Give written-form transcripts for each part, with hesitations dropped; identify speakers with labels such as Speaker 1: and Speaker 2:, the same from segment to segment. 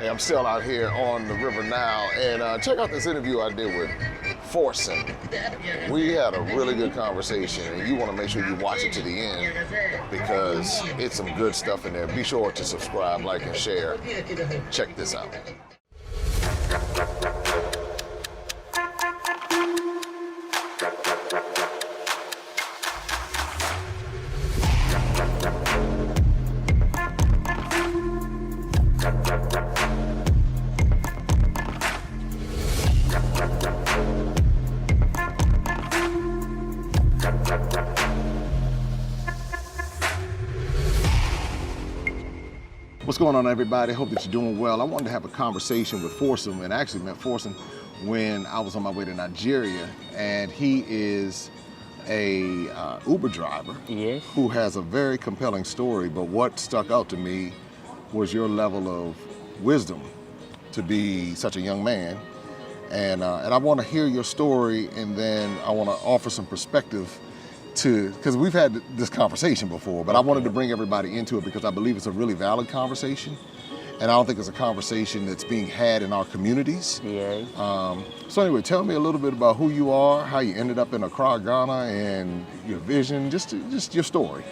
Speaker 1: everybody. I'm still out here on the river now, and check out this interview I did with Forson. We had a really good conversation, and you want to make sure you watch it to the end because it's some good stuff in there. Be sure to subscribe, like, and share. Check this out. What's going on, everybody? Hope that you're doing well. I wanted to have a conversation with Forson, and I actually met Forson when I was on my way to Nigeria, and he is a Uber driver who has a very compelling story, but what stuck out to me was your level of wisdom to be such a young man, and I want to hear your story, and then I want to offer some perspective because we've had this conversation before, but I wanted to bring everybody into it because I believe it's a really valid conversation, and I don't think it's a conversation that's being had in our communities. So anyway, tell me a little bit about who you are, how you ended up in Accra, Ghana, and your vision, just your story.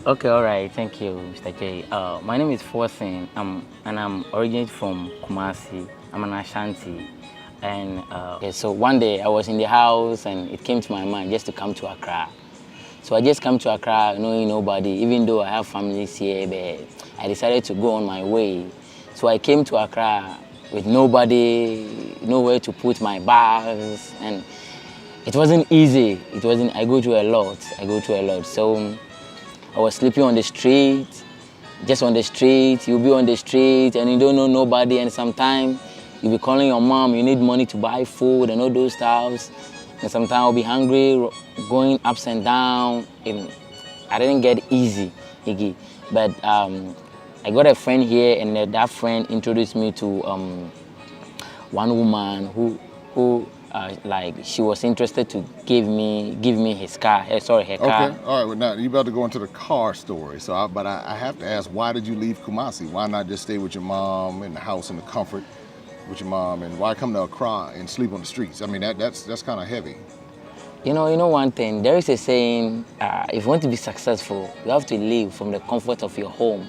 Speaker 2: Okay, all right, thank you, Mr. J. My name is Forson, and I'm originated from Kumasi. I'm an Ashanti. And so one day I was in the house and it came to my mind just to come to Accra. So I just come to Accra knowing nobody, even though I have families here, but I decided to go on my way. So I came to Accra with nobody, nowhere to put my bags, and it wasn't easy. I go through a lot. So I was sleeping on the street, just on the street. You'll be on the street and you don't know nobody, and sometimes you'll be calling your mom, you need money to buy food and all those stuff. And sometimes I'll be hungry, going ups and down. I didn't get easy, Iggy. But I got a friend here, and that friend introduced me to one woman who like she was interested to give me his car. Her car.
Speaker 1: Okay, all right. Well, now you're about to go into the car story. So, I have to ask, why did you leave Kumasi? Why not just stay with your mom in the house in the comfort with your mom, and why come to Accra and sleep on the streets? I mean, that's kind of heavy.
Speaker 2: You know one thing, there is a saying, if you want to be successful, you have to live from the comfort of your home.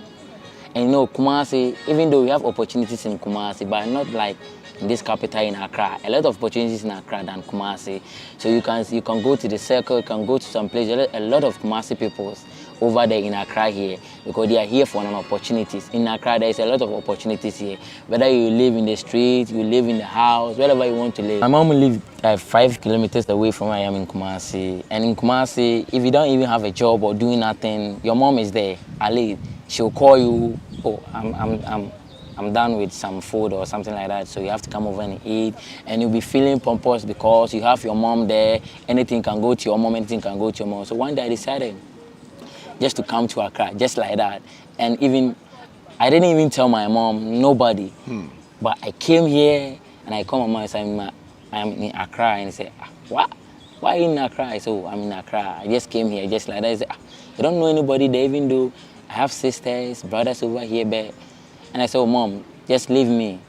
Speaker 2: And Kumasi, even though we have opportunities in Kumasi, but not like in this capital in Accra. A lot of opportunities in Accra than Kumasi. So you can go to the circle, you can go to some place. A lot of Kumasi people over there in Accra here, because they are here for an opportunities. In Accra, there is a lot of opportunities here. Whether you live in the street, you live in the house, wherever you want to live. My mom lives 5 kilometers away from where I am in Kumasi. And in Kumasi, if you don't even have a job or doing nothing, your mom is there. Ali, she'll call you, oh, I'm done with some food or something like that, so you have to come over and eat, and you'll be feeling pompous because you have your mom there. Anything can go to your mom, anything can go to your mom. So one day I decided just to come to Accra, just like that. And I didn't even tell my mom, nobody. But I came here and I called my mom and said, I'm in Accra. And he said, what? Why are you in Accra? I said, oh, I'm in Accra. I just came here, just like that. He said, you don't know anybody there, even though I have sisters, brothers over here, but... And I said, oh, Mom, just leave me.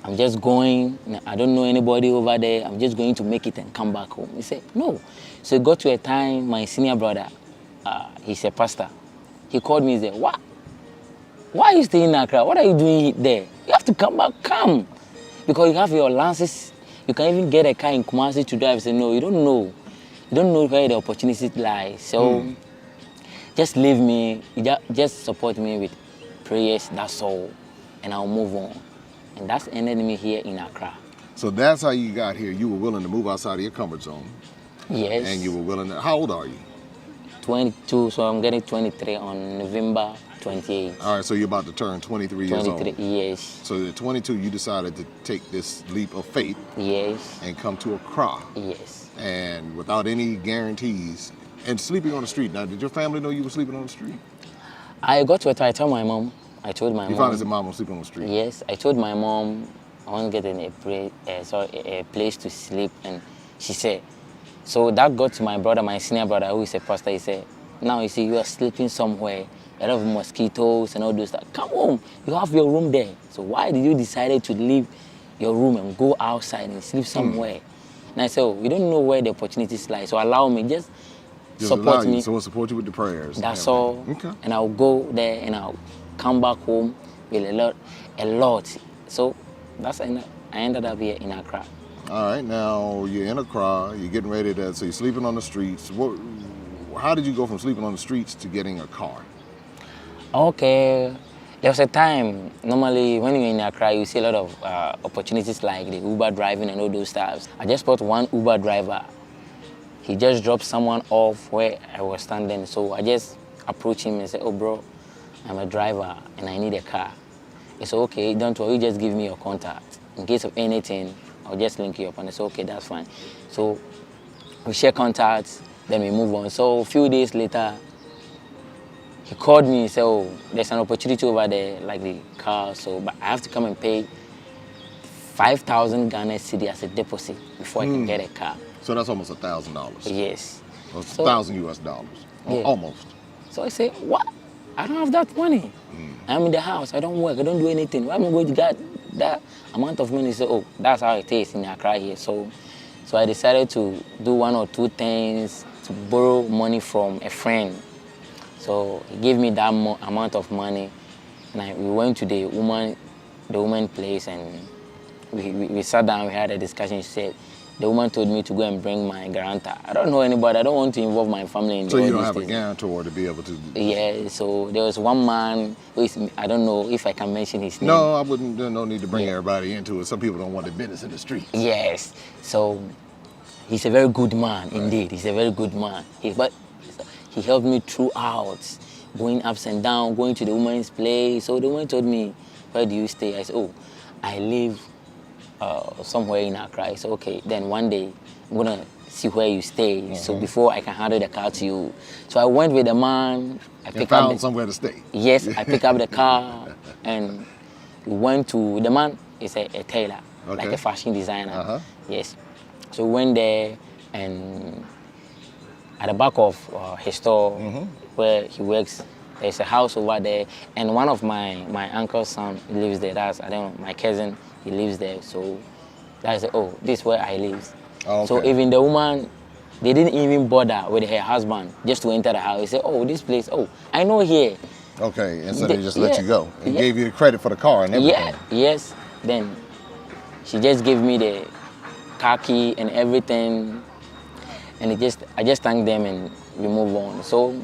Speaker 2: I'm just going. I don't know anybody over there. I'm just going to make it and come back home. He said, no. So it got to a time, my senior brother, he's a pastor. He called me and said, what? Why are you staying in Accra? What are you doing there? You have to come back, come. Because you have your lances. You can even get a car in Kumasi to drive. I said, no, you don't know. You don't know where the opportunity lies. So just leave me. Just support me with prayers, that's all, and I'll move on. And that's ended me here in Accra.
Speaker 1: So that's how you got here. You were willing to move outside of your comfort zone.
Speaker 2: Yes.
Speaker 1: And you were willing to, how old are you?
Speaker 2: 22, so I'm getting 23 on November 28th.
Speaker 1: All right, so you're about to turn 23 years old.
Speaker 2: 23, yes.
Speaker 1: So at 22, you decided to take this leap of faith.
Speaker 2: Yes.
Speaker 1: And come to Accra.
Speaker 2: Yes.
Speaker 1: And without any guarantees, and sleeping on the street. Now, did your family know you were sleeping on the street?
Speaker 2: I got to it, I told my mom. You
Speaker 1: found out your mom was sleeping on the street?
Speaker 2: Yes, I told my mom I want to get in a place to sleep, and she said, so that got to my brother, my senior brother, who is a pastor. He said, now you see, you are sleeping somewhere a lot of mosquitoes and all those stuff. Come home, you have your room there. So why did you decide to leave your room and go outside and sleep somewhere? And I said, oh, you don't know where the opportunities lie. So allow me, just support me.
Speaker 1: So we'll support you with the prayers.
Speaker 2: That's all.
Speaker 1: Okay.
Speaker 2: And I'll go there and I'll come back home with a lot. So that's I ended up here in Accra.
Speaker 1: All right, now you're in Accra, you're getting ready to, so you're sleeping on the streets. How did you go from sleeping on the streets to getting a car?
Speaker 2: Okay, there was a time, normally when you're in Accra, you see a lot of opportunities like the Uber driving and all those stuff. I just bought one Uber driver. He just dropped someone off where I was standing. So I just approached him and said, oh bro, I'm a driver and I need a car. He said, okay, don't worry, you just give me your contact. In case of anything, I'll just link you up. And I said, okay, that's fine. So we share contacts, then we move on. So a few days later, he called me and said, oh, there's an opportunity over there, like the car, so but I have to come and pay 5,000 Ghana cedi as a deposit before I can get a car.
Speaker 1: So that's almost $1,000.
Speaker 2: Yes.
Speaker 1: So it's $1,000 US.
Speaker 2: Yeah.
Speaker 1: Almost.
Speaker 2: So I said, what? I don't have that money. I'm in the house, I don't work, I don't do anything. Why am I going to get that amount of money? He said, oh, that's how it is in Accra here. So I decided to do one or two things to borrow money from a friend. So he gave me that amount of money, and we went to the woman place, and we sat down, we had a discussion. She said, the woman told me to go and bring my guarantor. I don't know anybody, I don't want to involve my family in
Speaker 1: so
Speaker 2: all
Speaker 1: you don't
Speaker 2: these
Speaker 1: have
Speaker 2: things.
Speaker 1: a guarantor to be able to...
Speaker 2: Yeah, so there was one man who is, I don't know if I can mention his name.
Speaker 1: No, I wouldn't, there's no need to bring everybody into it. Some people don't want their business in the street.
Speaker 2: Yes, so he's a very good man, indeed. He's a very good man. But he helped me throughout, going ups and downs, going to the woman's place. So the woman told me, where do you stay? I said, oh, I live somewhere in Accra. I said, okay, then one day I'm gonna see where you stay. So before I can handle the car to you. So I went with the man. I
Speaker 1: found somewhere to stay.
Speaker 2: Yes, I picked up the car and we went to, the man is a tailor, like a fashion designer. Yes. So we went there, and at the back of his store where he works, there's a house over there, and one of my uncle's son lives there. That's, I don't know, my cousin, he lives there. So I said, oh, this is where I live. So even the woman, they didn't even bother with her husband just to enter the house. He said, oh, this place, oh, I know here.
Speaker 1: Okay, and so they just let you go and gave you the credit for the car and everything.
Speaker 2: Yes. Then she just gave me the car key and everything, and I just thanked them and we move on. So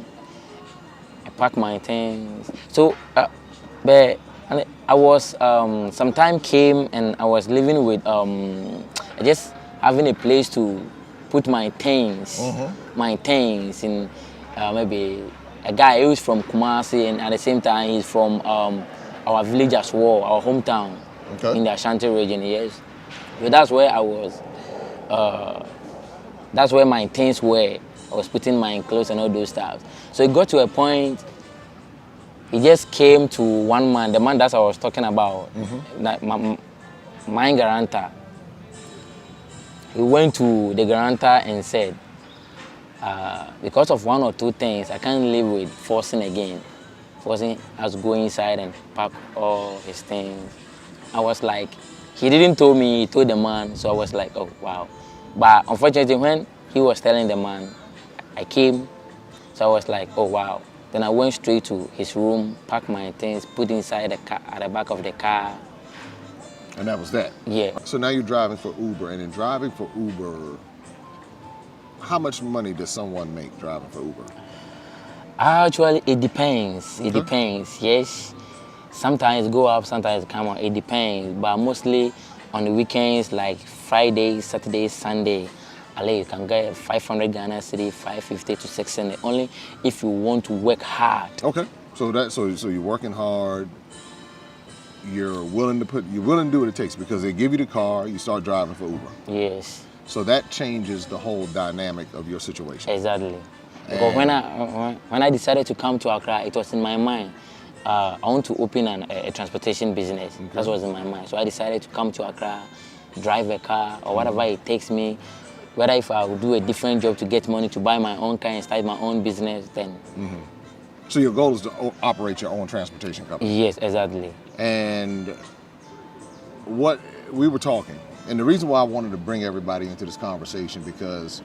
Speaker 2: I packed my things. So, but I was some time came and I was living with just having a place to put my things, in maybe a guy who's from Kumasi, and at the same time he's from our village as well, our hometown in the Ashanti region. Yes, so that's where I was. That's where my things were. I was putting my clothes and all those stuff. So it got to a point. He just came to one man, the man that I was talking about, that my guarantor. He went to the guarantor and said, because of one or two things, I can't live with Forson again. Forson has to go inside and pack all his things. I was like, he didn't tell me, he told the man, so I was like, oh, wow. But unfortunately, when he was telling the man, I came, so I was like, oh, wow. Then I went straight to his room, packed my things, put inside the car, at the back of the car.
Speaker 1: And that was that?
Speaker 2: Yeah.
Speaker 1: So now you're driving for Uber, and in driving for Uber, how much money does someone make driving for Uber?
Speaker 2: Actually, it depends. It depends, yes. Sometimes go up, sometimes come on, it depends. But mostly on the weekends, like Friday, Saturday, Sunday, you can get 500 Ghana cedi, 550 to 600, only if you want to work hard. Okay,
Speaker 1: so you're working hard. You're willing to do what it takes because they give you the car, you start driving for Uber.
Speaker 2: Yes.
Speaker 1: So that changes the whole dynamic of your situation.
Speaker 2: Exactly. Because when I decided to come to Accra, it was in my mind. I want to open a transportation business. That was in my mind. So I decided to come to Accra, drive a car or whatever it takes me. Whether if I would do a different job to get money to buy my own car and start my own business, then
Speaker 1: So your goal is to operate your own transportation company.
Speaker 2: Yes, exactly.
Speaker 1: And what we were talking, and the reason why I wanted to bring everybody into this conversation because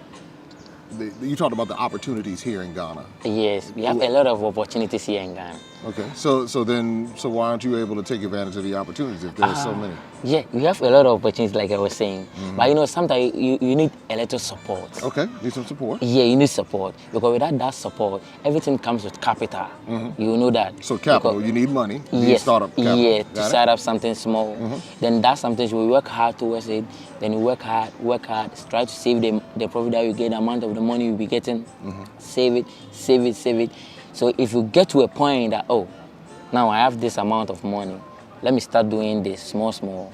Speaker 1: you talked about the opportunities here in Ghana.
Speaker 2: Yes, we have a lot of opportunities here in Ghana.
Speaker 1: Okay, so why aren't you able to take advantage of the opportunities if there's so many?
Speaker 2: Yeah, we have a lot of opportunities, like I was saying. But you know, sometimes you need a little support.
Speaker 1: Okay, need some support.
Speaker 2: Yeah, you need support because without that support, everything comes with capital. You know that.
Speaker 1: So capital,
Speaker 2: because,
Speaker 1: you need money. You need
Speaker 2: yes,
Speaker 1: startup capital.
Speaker 2: yeah, to start up something small. Then that's something we work hard towards it. Then you work hard, try to save the profit that you get, the amount of the money you'll be getting, save it. So if you get to a point that, oh, now I have this amount of money, let me start doing this small.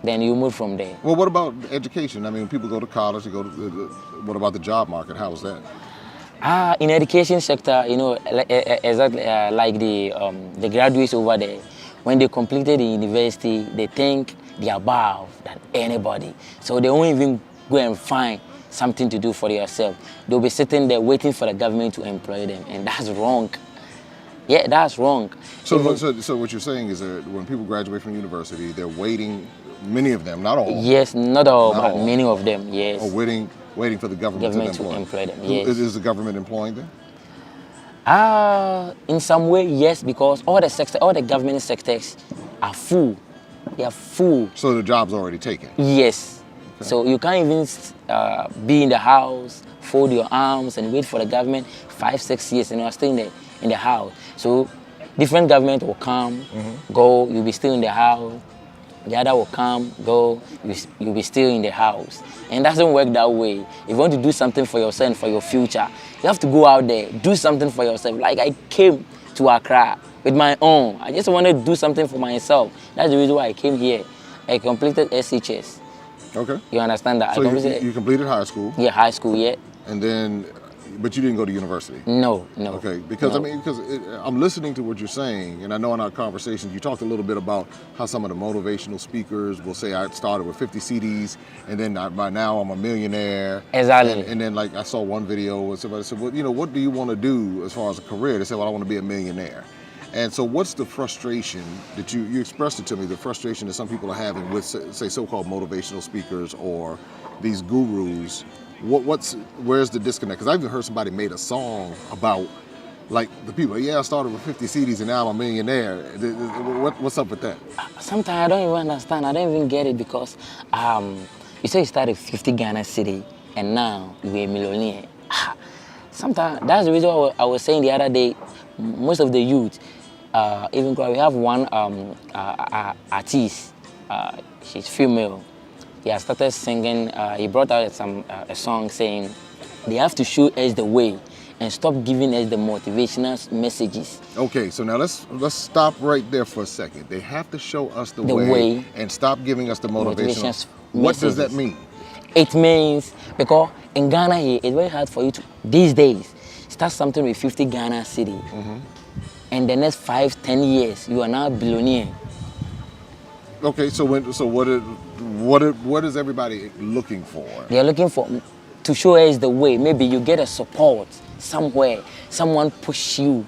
Speaker 2: Then you move from there.
Speaker 1: Well, what about education? I mean, when people go to college, they go to what about the job market? How is that?
Speaker 2: In education sector, you know, exactly like the graduates over there, when they completed the university, they think they're above than anybody. So they won't even go and find something to do for yourself. They'll be sitting there waiting for the government to employ them, and that's wrong. Yeah, that's wrong.
Speaker 1: So what you're saying is that when people graduate from university, they're waiting, many of them, not all.
Speaker 2: Yes, not all, but many of them, yes.
Speaker 1: Or waiting for the government to
Speaker 2: employ them, yes.
Speaker 1: Is the government employing them?
Speaker 2: In some way, yes, because all the government sectors are full. They are full.
Speaker 1: So the job's already taken?
Speaker 2: Yes. Okay. So you can't even be in the house, fold your arms and wait for the government 5-6 years and you're still in the house. So different government will come, go, you'll be still in the house. The other will come, go, you'll be still in the house. And it doesn't work that way. If you want to do something for yourself and for your future, you have to go out there, do something for yourself. Like I came to Accra with my own. I just wanted to do something for myself. That's the reason why I came here. I completed SHS.
Speaker 1: Okay.
Speaker 2: You understand that?
Speaker 1: So you completed high school?
Speaker 2: Yeah, high school, yeah.
Speaker 1: And then, but you didn't go to university?
Speaker 2: No.
Speaker 1: Okay, because I'm listening to what you're saying, and I know in our conversations you talked a little bit about how some of the motivational speakers will say, I started with 50 CDs, and then by now I'm a millionaire.
Speaker 2: Exactly.
Speaker 1: And then like I saw one video where somebody said, well, you know, what do you want to do as far as a career? They said, well, I want to be a millionaire. And so what's the frustration that you expressed it to me, the frustration that some people are having with, say, so-called motivational speakers or these gurus? Where's the disconnect? Because I even heard somebody made a song about, like, the people, yeah, I started with 50 CDs and now I'm a millionaire. What's up with that?
Speaker 2: Sometimes I don't even understand. I don't even get it because you say you started 50 Ghana city and now you're a millionaire. Sometimes that's the reason why I was saying the other day, most of the youth, even we have one artist, she's female. He has started singing, he brought out a song saying, they have to show us the way and stop giving us the motivational messages.
Speaker 1: Okay, so now let's stop right there for a second. They have to show us the way and stop giving us the motivational messages. What does that mean?
Speaker 2: It means, because in Ghana here, it's very hard for you to, these days, start something with 50 Ghana city. And the next 5-10 years, you are now a billionaire.
Speaker 1: Okay, so what is everybody looking for?
Speaker 2: They are looking for to show us the way. Maybe you get a support somewhere, someone push you,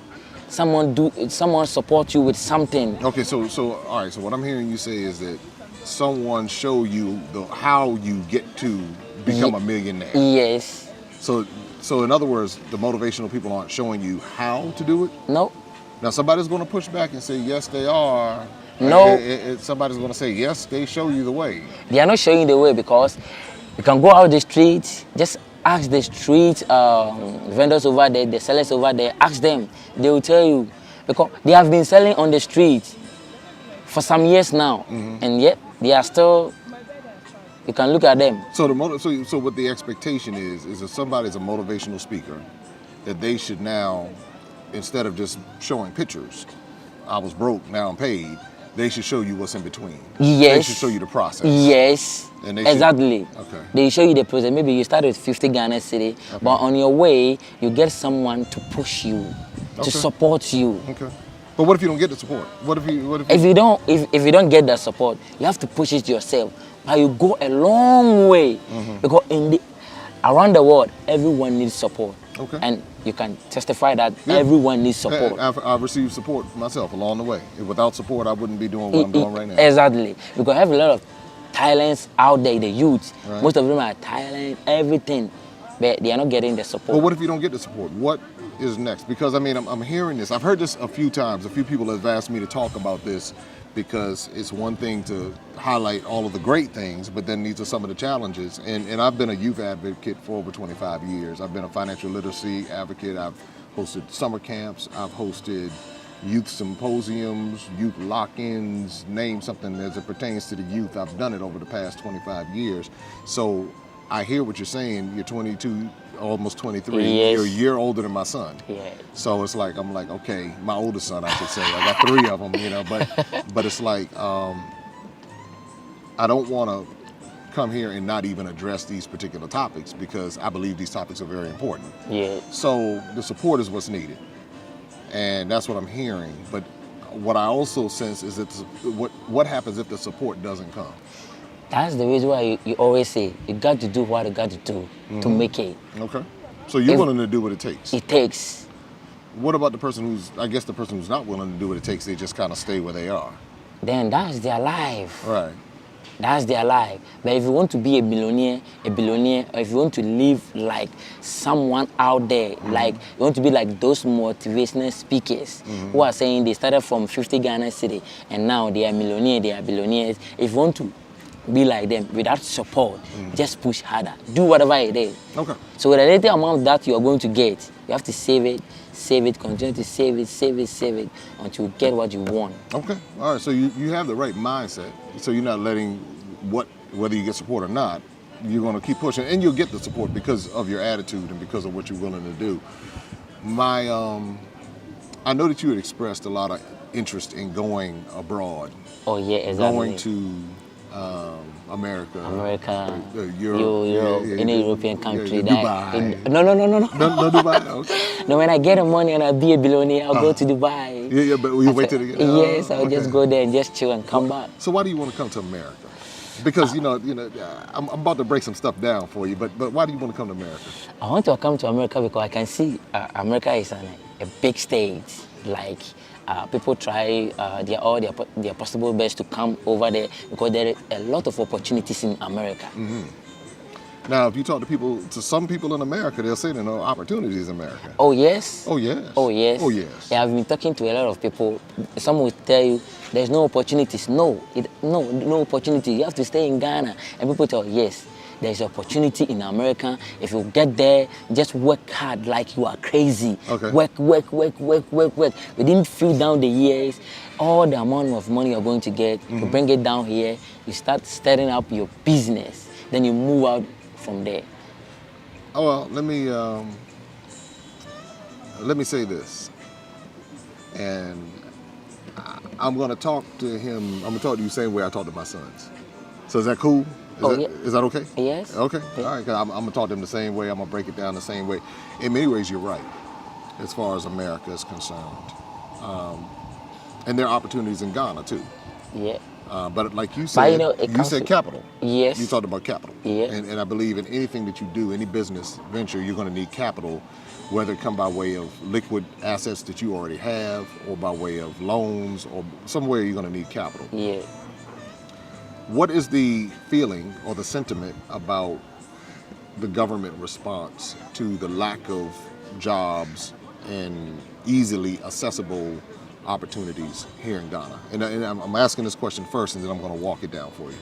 Speaker 2: someone support you with something.
Speaker 1: Okay, so all right. So what I'm hearing you say is that someone show you how you get to become a millionaire.
Speaker 2: Yes.
Speaker 1: So in other words, the motivational people aren't showing you how to do it?
Speaker 2: No.
Speaker 1: Now somebody's going to push back and say, yes, they are.
Speaker 2: No.
Speaker 1: Somebody's going to say, yes, they show you the way.
Speaker 2: They are not showing the way because you can go out the streets, just ask the street vendors over there, the sellers over there, ask them. They will tell you. Because they have been selling on the street for some years now. And yet they are still, you can look at them.
Speaker 1: So what the expectation is if somebody's a motivational speaker, that they should now, instead of just showing pictures, I was broke, now I'm paid, they should show you what's in between.
Speaker 2: Yes.
Speaker 1: They should show you the process.
Speaker 2: Yes.
Speaker 1: And
Speaker 2: exactly.
Speaker 1: Okay.
Speaker 2: They show you the process. Maybe you start with 50 Ghana city, but on your way, you get someone to push you, to support you.
Speaker 1: Okay. But what if you don't get the support?
Speaker 2: If you don't get that support, you have to push it yourself. But you go a long way because around the world, everyone needs support.
Speaker 1: Okay.
Speaker 2: And you can testify that
Speaker 1: Yeah.
Speaker 2: everyone needs support.
Speaker 1: I've received support myself along the way. Without support, I wouldn't be doing what I'm doing right now.
Speaker 2: Exactly. Because I have a lot of talents out there, the youth.
Speaker 1: Right.
Speaker 2: Most of them are talent, everything, but they are not getting the support.
Speaker 1: But what if you don't get the support? What is next? Because I mean, I'm hearing this. I've heard this a few times. A few people have asked me to talk about this because it's one thing to highlight all of the great things, but then these are some of the challenges. And I've been a youth advocate for over 25 years. I've been a financial literacy advocate. I've hosted summer camps. I've hosted youth symposiums, youth lock-ins, name something as it pertains to the youth. I've done it over the past 25 years. So I hear what you're saying. You're 22, almost 23.
Speaker 2: Yes.
Speaker 1: You're a year older than my son.
Speaker 2: Yeah.
Speaker 1: So it's like, I'm like, okay, my oldest son, I should say. I got 3 of them, you know, but it's like, I don't want to come here and not even address these particular topics because I believe these topics are very important.
Speaker 2: Yeah.
Speaker 1: So the support is what's needed. And that's what I'm hearing. But what I also sense is that what happens if the support doesn't come?
Speaker 2: That's the reason why you always say you got to do what you got to do to make it.
Speaker 1: Okay. So you're willing to do what it takes.
Speaker 2: It takes.
Speaker 1: What about the person who's not willing to do what it takes, they just kind of stay where they are?
Speaker 2: Then that's their life.
Speaker 1: Right.
Speaker 2: That's their life. But if you want to be a billionaire, or if you want to live like someone out there, like you want to be like those motivational speakers who are saying they started from 50 Ghana city and now they are millionaires, they are billionaires. If you want to be like them without support, just push harder. Do whatever it is.
Speaker 1: Okay.
Speaker 2: So with a little amount that you are going to get, you have to save it, continue to save it until you get what you want.
Speaker 1: Okay. All right. So you have the right mindset. So you're not letting whether you get support or not, you're going to keep pushing, and you'll get the support because of your attitude and because of what you're willing to do. I know that you had expressed a lot of interest in going abroad.
Speaker 2: Oh yeah, exactly.
Speaker 1: Going to America,
Speaker 2: Europe, any European country.
Speaker 1: Dubai.
Speaker 2: No.
Speaker 1: No, Dubai. Okay.
Speaker 2: No, when I get the money and I'll be a billionaire, I'll go to Dubai.
Speaker 1: Yeah, but you wait till
Speaker 2: Yes, I'll just go there and just chill and come back.
Speaker 1: So why do you want to come to America? Because I'm about to break some stuff down for you, but why do you want to come to America?
Speaker 2: I want to come to America because I can see America is a big state. Like people try their possible best to come over there because there are a lot of opportunities in America.
Speaker 1: Now, if you talk to some people in America, they'll say there are no opportunities in America.
Speaker 2: Oh yes.
Speaker 1: Oh yes.
Speaker 2: Oh yes.
Speaker 1: Oh yes.
Speaker 2: Yeah, I've been talking to a lot of people. Some will tell you there's no opportunities. No opportunity. You have to stay in Ghana. And people tell yes, there's opportunity in America. If you get there, just work hard like you are crazy.
Speaker 1: Okay.
Speaker 2: Work. Within few down the years, all the amount of money you're going to get, you bring it down here, you start starting up your business. Then you move out from there.
Speaker 1: Oh well, let me say this, and I'm going to talk to him. I'm going to talk to you the same way I talk to my sons. So is that cool? Is that okay?
Speaker 2: Yes.
Speaker 1: Okay.
Speaker 2: Yeah.
Speaker 1: All right. 'Cause I'm going to talk to them the same way. I'm going to break it down the same way. In many ways, you're right, as far as America is concerned, and there are opportunities in Ghana too.
Speaker 2: Yeah.
Speaker 1: But like you said, you said capital.
Speaker 2: Yes.
Speaker 1: You talked about capital.
Speaker 2: Yeah.
Speaker 1: And I believe in anything that you do, any business venture, you're going to need capital, whether it come by way of liquid assets that you already have or by way of loans or somewhere you're going to need capital.
Speaker 2: Yeah.
Speaker 1: What is the feeling or the sentiment about the government response to the lack of jobs and easily accessible opportunities here in Ghana? And I'm asking this question first, and then I'm going to walk it down for you.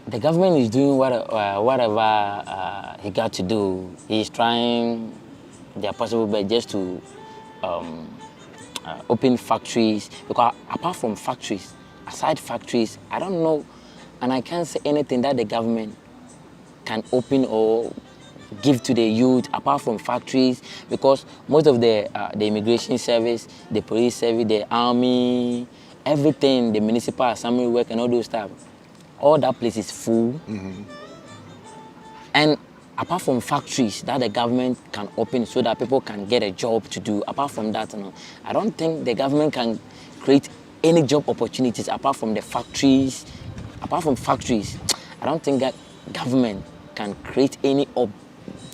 Speaker 2: The government is doing whatever he got to do. He's trying their possible best just to open factories. Because apart from factories, aside factories, I don't know, and I can't say anything that the government can open or give to the youth apart from factories, because most of the immigration service, the police service, the army, everything, the municipal assembly work and all those stuff, all that place is full. And apart from factories that the government can open so that people can get a job to do, apart from that, I don't think the government can create any job opportunities apart from the factories. Apart from factories, I don't think that government can create any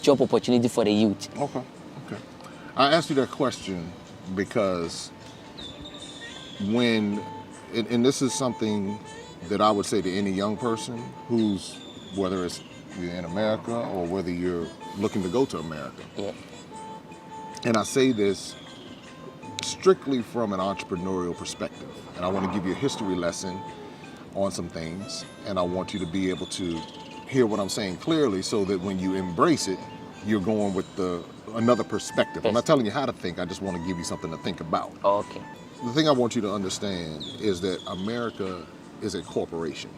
Speaker 2: job opportunity for the youth.
Speaker 1: Okay. I asked you that question because when, and this is something that I would say to any young person who's, whether it's you're in America or whether you're looking to go to America.
Speaker 2: Yeah.
Speaker 1: And I say this strictly from an entrepreneurial perspective. And I want to give you a history lesson on some things. And I want you to be able to hear what I'm saying clearly so that when you embrace it, you're going with another perspective. I'm not telling you how to think. I just want to give you something to think about.
Speaker 2: Okay.
Speaker 1: The thing I want you to understand is that America is a corporation.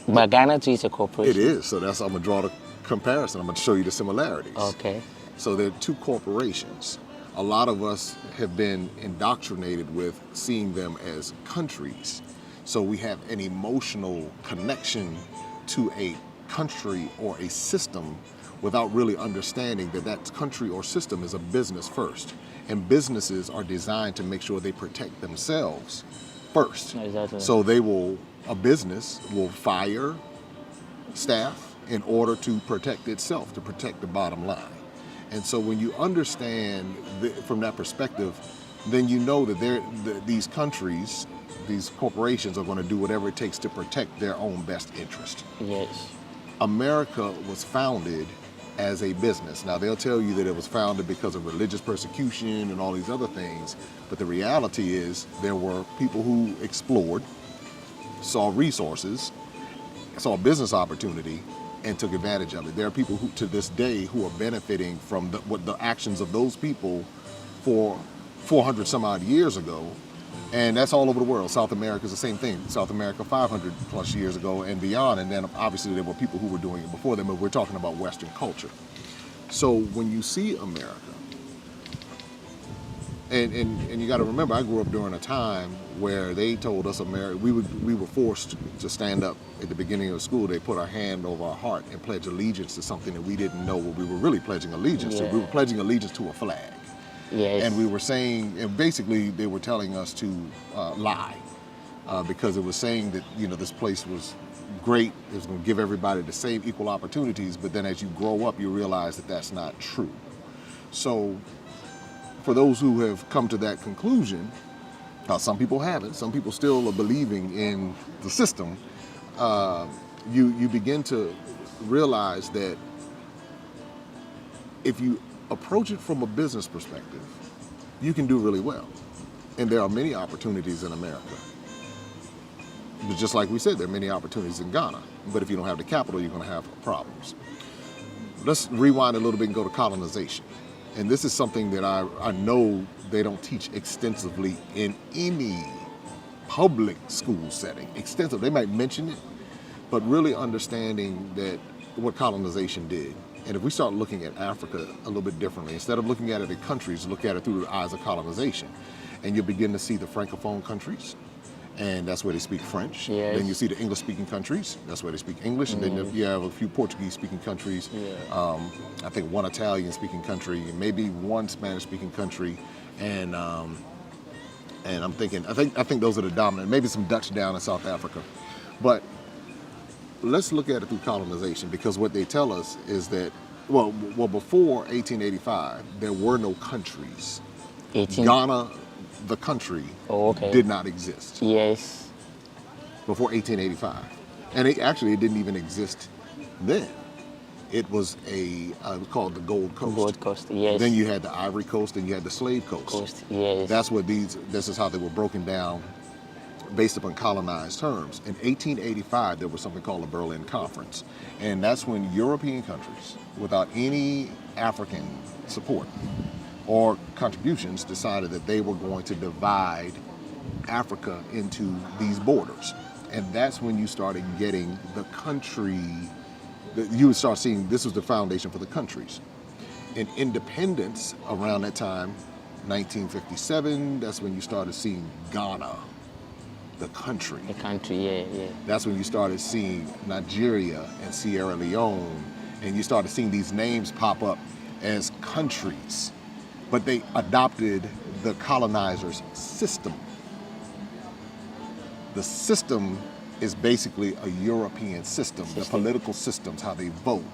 Speaker 2: But Ghana too is a corporation.
Speaker 1: It is. So I'm going to draw the comparison. I'm going to show you the similarities.
Speaker 2: Okay.
Speaker 1: So there are two corporations. A lot of us have been indoctrinated with seeing them as countries. So we have an emotional connection to a country or a system without really understanding that that country or system is a business first. And businesses are designed to make sure they protect themselves first.
Speaker 2: Exactly.
Speaker 1: So a business will fire staff in order to protect itself, to protect the bottom line. And so when you understand from that perspective, then you know that these countries, these corporations are going to do whatever it takes to protect their own best interest.
Speaker 2: Yes.
Speaker 1: America was founded as a business. Now they'll tell you that it was founded because of religious persecution and all these other things, but the reality is there were people who explored, saw resources, saw a business opportunity, and took advantage of it. There are people who, to this day, who are benefiting from the actions of those people for 400 some odd years ago, and that's all over the world. South America is the same thing. South America 500 plus years ago and beyond, and then obviously there were people who were doing it before them, but we're talking about Western culture. So when you see America, and you got to remember, I grew up during a time where they told us we were forced to stand up at the beginning of school. They put our hand over our heart and pledge allegiance to something that we didn't know what we were really pledging allegiance to. We were pledging allegiance to a flag.
Speaker 2: Yes.
Speaker 1: And we were saying, and basically they were telling us to lie because it was saying that, this place was great. It was going to give everybody the same equal opportunities. But then as you grow up, you realize that that's not true. So for those who have come to that conclusion, some people haven't, some people still are believing in the system, you begin to realize that if you approach it from a business perspective, you can do really well. And there are many opportunities in America. But just like we said, there are many opportunities in Ghana. But if you don't have the capital, you're going to have problems. Let's rewind a little bit and go to colonization. And this is something that I know they don't teach extensively in any public school setting. Extensive, they might mention it, but really understanding that what colonization did. And if we start looking at Africa a little bit differently, instead of looking at it in countries, look at it through the eyes of colonization. And you begin to see the Francophone countries, and that's where they speak French.
Speaker 2: Yes.
Speaker 1: Then you see the English-speaking countries, that's where they speak English. And then you have a few Portuguese-speaking countries.
Speaker 2: Yeah.
Speaker 1: I think one Italian-speaking country, and maybe one Spanish-speaking country. And I'm thinking, I think those are the dominant. Maybe some Dutch down in South Africa. But let's look at it through colonization, because what they tell us is that, well, before 1885, there were no countries. Ghana, the country, did not exist.
Speaker 2: Yes.
Speaker 1: Before 1885. And it didn't even exist then. It was it was called the Gold Coast.
Speaker 2: Gold Coast, yes.
Speaker 1: Then you had the Ivory Coast, and you had the Slave Coast.
Speaker 2: Yes.
Speaker 1: This is how they were broken down based upon colonized terms. In 1885, there was something called the Berlin Conference. And that's when European countries, without any African support or contributions, decided that they were going to divide Africa into these borders. And that's when you started getting the country, you would start seeing this was the foundation for the countries. In independence around that time, 1957, that's when you started seeing Ghana, the country.
Speaker 2: The country, yeah.
Speaker 1: That's when you started seeing Nigeria and Sierra Leone, and you started seeing these names pop up as countries. But they adopted the colonizers' system. The system is basically a European system. The political systems, how they vote.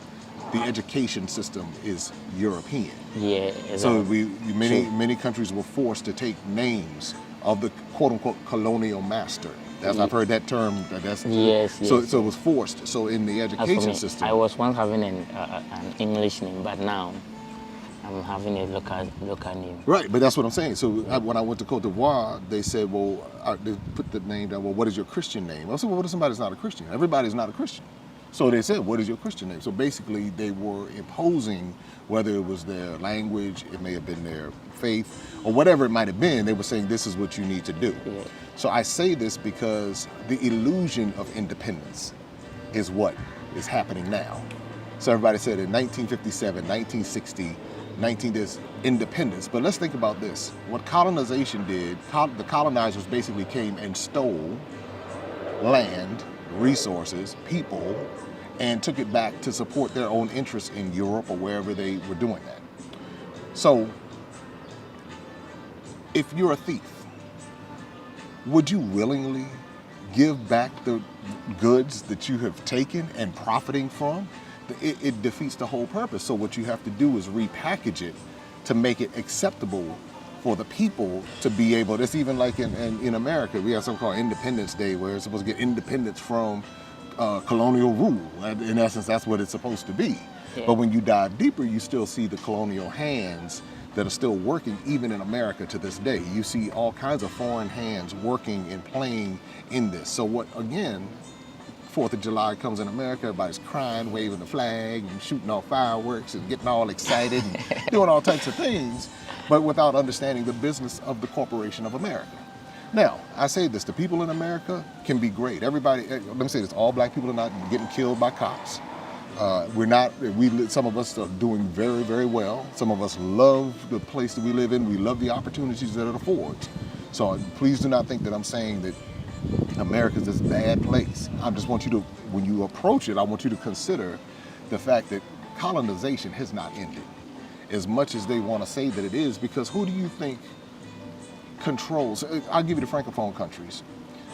Speaker 1: The education system is European.
Speaker 2: Yeah.
Speaker 1: So
Speaker 2: True.
Speaker 1: many countries were forced to take names of the quote unquote colonial master. I've heard that term.
Speaker 2: Yes.
Speaker 1: So it was forced. So in the
Speaker 2: As for
Speaker 1: education
Speaker 2: me,
Speaker 1: system,
Speaker 2: I was once having an English name, but now I'm having a local name.
Speaker 1: right, but that's what I'm saying. So when I went to Cote d'Ivoire, they said, well, they put the name down, well, what is your Christian name? I said, well, what if somebody's not a Christian? Everybody's not a Christian. So they said, what is your Christian name? So basically they were imposing, whether it was their language, it may have been their faith, or whatever it might have been, they were saying, this is what you need to do.
Speaker 2: Yeah.
Speaker 1: So I say this because the illusion of independence is what is happening now. So everybody said in 1957, 1960, this independence. But let's think about this. What colonization did, the colonizers basically came and stole land, resources, people, and took it back to support their own interests in Europe or wherever they were doing that. So if you're a thief, would you willingly give back the goods that you have taken and profiting from? It defeats the whole purpose. So what you have to do is repackage it to make it acceptable for the people to be able. It's even like in America, we have something called Independence Day, where it's supposed to get independence from colonial rule. In essence, that's what it's supposed to be.
Speaker 2: Yeah.
Speaker 1: But when you dive deeper, you still see the colonial hands that are still working even in America to this day. You see all kinds of foreign hands working and playing in this. So what, again, 4th of July comes in America, everybody's crying, waving the flag and shooting off fireworks and getting all excited and doing all types of things, but without understanding the business of the corporation of America. Now, I say this, the people in America can be great. Everybody, let me say this, all black people are not getting killed by cops. Some of us are doing very, very well. Some of us love the place that we live in. We love the opportunities that it affords. So please do not think that I'm saying that America's this bad place. I just want you to, when you approach it, I want you to consider the fact that colonization has not ended. As much as they want to say that it is, because who do you think controls, I'll give you the Francophone countries.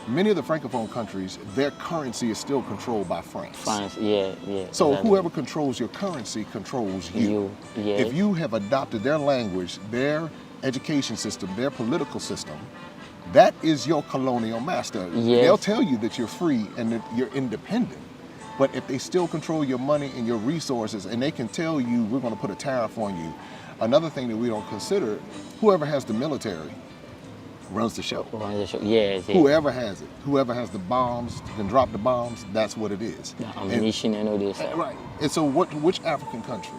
Speaker 1: Many of the Francophone countries, their currency is still controlled by France.
Speaker 2: France, yeah.
Speaker 1: So
Speaker 2: exactly.
Speaker 1: whoever controls your currency controls you.
Speaker 2: Yeah.
Speaker 1: If you have adopted their language, their education system, their political system, that is your colonial master.
Speaker 2: Yes.
Speaker 1: They'll tell you that you're free and that you're independent. But if they still control your money and your resources, and they can tell you, we're going to put a tariff on you. Another thing that we don't consider, whoever has the military runs the show.
Speaker 2: Yes.
Speaker 1: Whoever has it, whoever has the bombs, can drop the bombs, that's what it is.
Speaker 2: The ammunition and all this.
Speaker 1: Right. And so which African country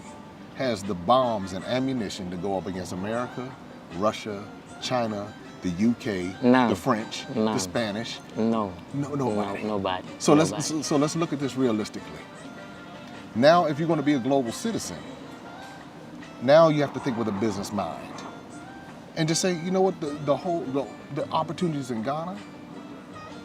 Speaker 1: has the bombs and ammunition to go up against America, Russia, China, the UK,
Speaker 2: None.
Speaker 1: the French,
Speaker 2: None.
Speaker 1: the Spanish?
Speaker 2: No.
Speaker 1: Nobody.
Speaker 2: Nobody.
Speaker 1: So
Speaker 2: Nobody.
Speaker 1: let's look at this realistically. Now, if you're going to be a global citizen, now you have to think with a business mind. And just say, you know what, the opportunities in Ghana,